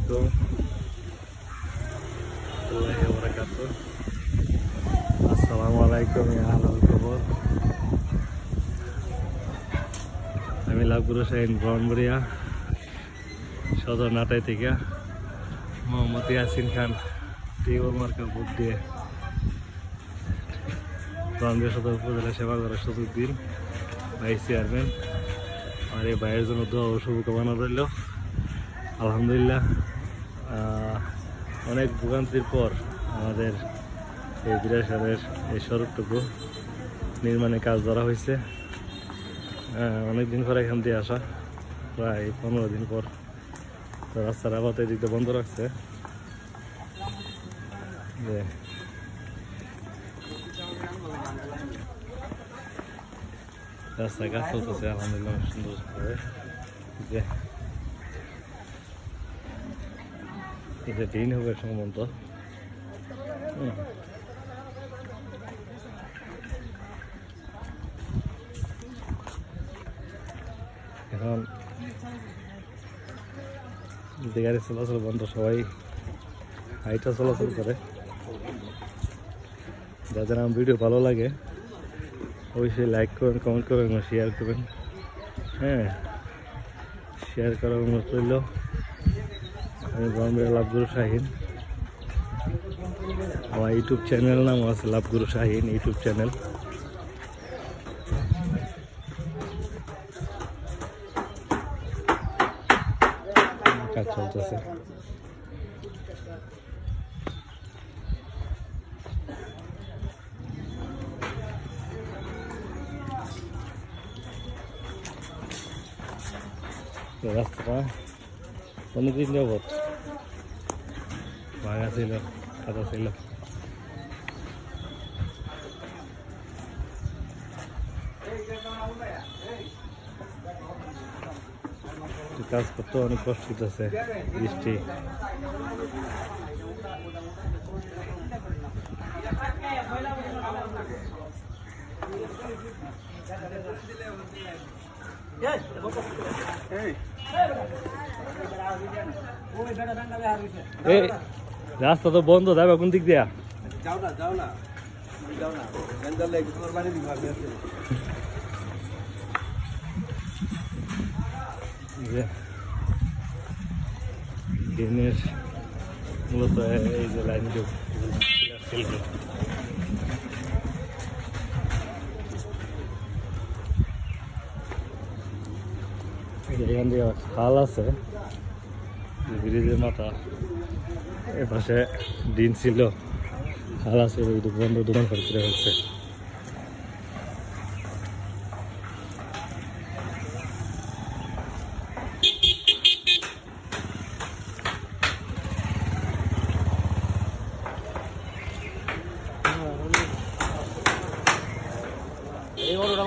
আলাইকুম আসসালামু আলাইকুম আহলাল কবর। আমি লাভগুরু শাহিন ব্রাহ্মণবাড়িয়া সদর নাটাই থেকে মোহাম্মদ ইয়াসিন খান টিউবওয়েল মার্কা ভোট দিয়ে ব্রাহ্মণবাড়িয়া সদর উপজেলা সেবা করার সুযোগ দিন ভাইস চেয়ারম্যান। আর এই ভাইয়ের জন্য দোয়া ও শুভকামনা রইল। আলহামদুলিল্লাহ অনেক ভোগান্তির পর আমাদের এই বিরাশালের এই সড়কটুকু নির্মাণে কাজ ধরা হয়েছে। অনেকদিন পর এখান দিয়ে আসা, প্রায় 15 দিন পর। তো রাস্তার আপাতত এদিকটা বন্ধ রাখছে। রাস্তায় কাজ চলতেছে আলহামদুলিল্লাহ সুন্দরভাবে। এটা দিন হবে সম্ভবত। এখন গাড়ি চলাচল বন্ধ, সবাই হাইটা চলাচল করে। যাদের আমার ভিডিও ভালো লাগে অবশ্যই লাইক করবেন, কমেন্ট করবেন, শেয়ার করবেন। হ্যাঁ, শেয়ার করার অনুরোধ রইল। আমি ব্রাহ্মণবাড়িয়া লাভগুরু শাহিন। আমার ইউটিউব চ্যানেল নাম আছে লাভগুরু শাহিন ইউটিউব চ্যানেল। কাজ চলতেছে। রাস্তাটা অনেকদিন যাবত ভাঙা ছিল, কাদা ছিল। কাজ করতে অনেক কষ্ট হইতেছে, বৃষ্টি। রাস্তা তো বন্ধ, যাবে কোন দিক দিয়া? দিনের মূলত এই যে লাইন এখান দিয়ে খাল আছে, ব্রিজের মাথা এপাশে দিন ছিল, খাল আছে, বন্ধ দোকান করে ফেলছে। এই বড়টা